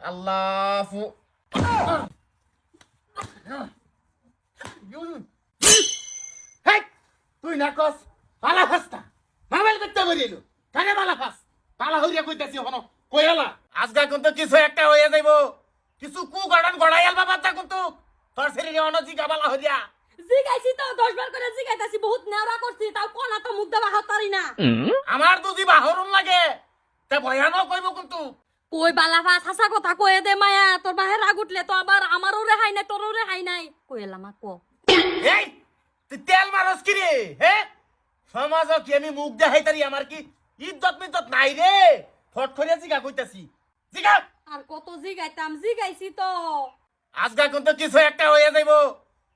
আল্লাহু হেই তুই না কস পালা ফাস্তা মোবাইল করতে বলিল কানে পালা ফাস পালা হইয়া কইতাছি হনো কইলা আজগা কিন্তু কিছু একটা হইয়া যাইব কিছু কু গড়ন গড়াইয়াল বাবা তা কিন্তু তোর শরীরে অনজি গাবালা হইয়া জিগাইছি তো 10 বার করে জিগাইতাছি বহুত নেওরা করছি তাও কোনা তো মুখ দেবা হাতারি না আমার দুজি বাহরুন লাগে তে ভয়ানক কইব কিন্তু কই বালাফা হাসা কথা কয়ে দে মায়া তোর বাহির রাগ উঠলে তো আবার আমারও রেহাই নাই তোরও রেহাই নাই কইলা মা কো এই তুই তেল মারস কি রে হে সমাজ কি আমি মুখ দেখাই তারি আমার কি ইজ্জত মিজ্জত নাই রে ফট করিয়া জিগা কইতাছি জিগা আর কত জিগাইছি তো আজগা কিন্তু কিছু একটা হইয়া যাইব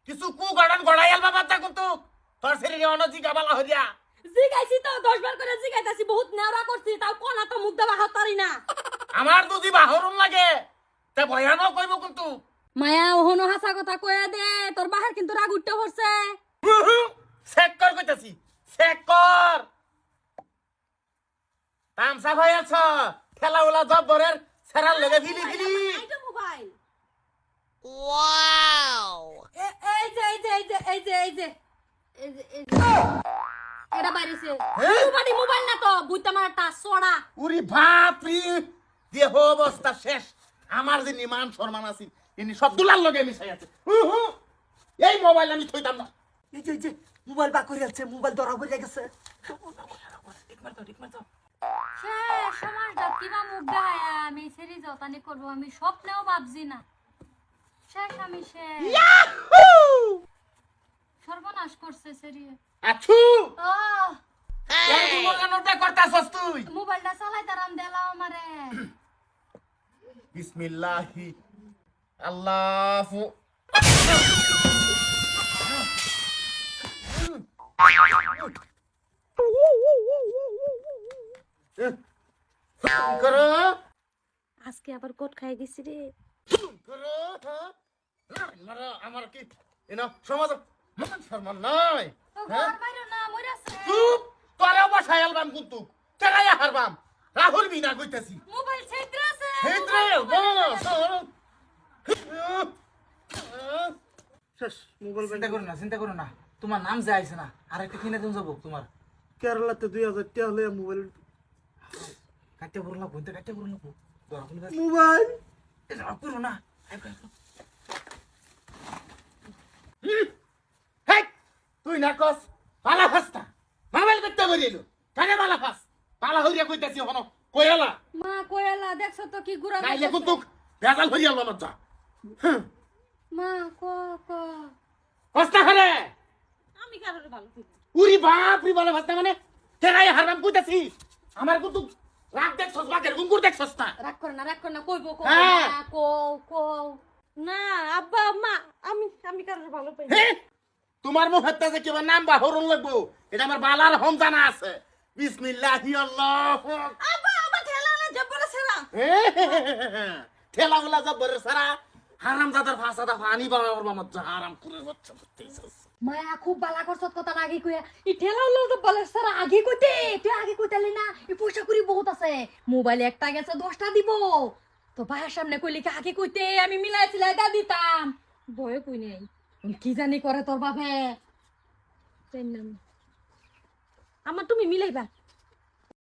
কিছু কু গড়ন গড়াইয়াল বাবা তা কিন্তু তোর শরীরে অনজি গাবালা হইয়া জিগাইছি তো 10 বার করে জিগাইতাছি বহুত নেওরা করছি তাও কোনা তো মুখ দেবা হাতারি না আমার দুজি বাহরুন লাগে তে ভয়ানক কইব কিন্তু মায়া ওহনো হাসা কথা কয়ে দে তোর বাহির কিন্তু রাগ উঠতে পড়ছে চেক কর কইতাছি চেক কর তামসা ভাই আছো খেলা উলা জব্বরের সেরাল লগে ফিলি ফিলি এইটা মোবাইল Wow! এই যে এটা বাইরেছে মোবাইল না তো বুইতা মারটা ছড়া উরি বাপরি দেহ অবস্থা শেষ আমার যে নিমান সম্মান আছে ইনি সব দুলার লগে মিশাই আছে এই মোবাইল আমি থইতাম না এই যে মোবাইল বা করে আছে মোবাইল ধরা পড়ে গেছে সমাজটা কিবা মুখ দেখায় আমি সেরি যতানি করবো আমি স্বপ্নেও ভাবছি না শেষ আমি সর্বনাশ করছে সেরি আছু ও এই মোবাইলটা করতাছস তুই মোবাইলটা চালাই তারাম দেলাও আমারে বিসমিল্লাহি আল্লাহু করো আজকে আবার কোট খাই গেছি রে করো মারা আমার কি এনা সমাজ মান সম্মান নাই হ্যাঁ মাইরো না মইরাছে চুপ তোরে বসাই আলবাম কিন্তু কেগায়া হারবাম রাহুল বিনা কইতাছি মোবাইল ছেত্রাছে হেদ্রে বস শেষ মোবাইল চিন্তা করো না তোমার নাম যে আইছে না আর একটা কিনে তুমি যাবো তোমার কেরালাতে 2000 টাকা হলে মোবাইল কাটতে বড় লাগবো কাটতে বড় লাগবো মোবাইল করো না হেই তুই না কস পালা ফাস্তা মোবাইল করতে বলিল কানে পালা ফাস পালা হইয়া কইতাছি হনো কইলা মা কইলা দেখছো তো কি গুড়া নাইলে কিন্তু বেজাল হইয়া লম যা মা কো কস্তা করে আমি কারোর ভালো করি উরি বাপ রি বলে ফাস্তা মানে কেগায়া হারবাম কইতাছি আমার কিন্তু রাগ দেখ সস বাকের গুঙ্গুর দেখ সস্তা রাগ কর না কইবো কো হ্যাঁ। কো না আব্বা আম্মা আমি কারোর ভালো পাই হে তোমার মুখতে যে কিবা নাম বা হরণ লাগবো এটা আমার বালার হম জানা আছে বিসমিল্লাহি আল্লাহু আব্বা আব্বা ঠেলা না জব্বর সেরা ঠেলা গুলা জব্বর সারা হারাম জাদার ভাষা দা পানি বাবার মামা হারাম করে হচ্ছে বুঝতেছস মায়া খুব বালা করছত কথা আগে কইয়া ই ঠেলা হলো তো বলে সেরা আগে কইতে তুই আগে কইতালি না ই পয়সা করি বহুত আছে মোবাইল একটা গেছে 10টা দিব তো ভাইয়ের সামনে কইলি কি আগে কইতে আমি মিলাইছিলাই দা দিতাম ভয় কই নাই কি জানি করে তোর বাপে আমার তুমি মিলাইবা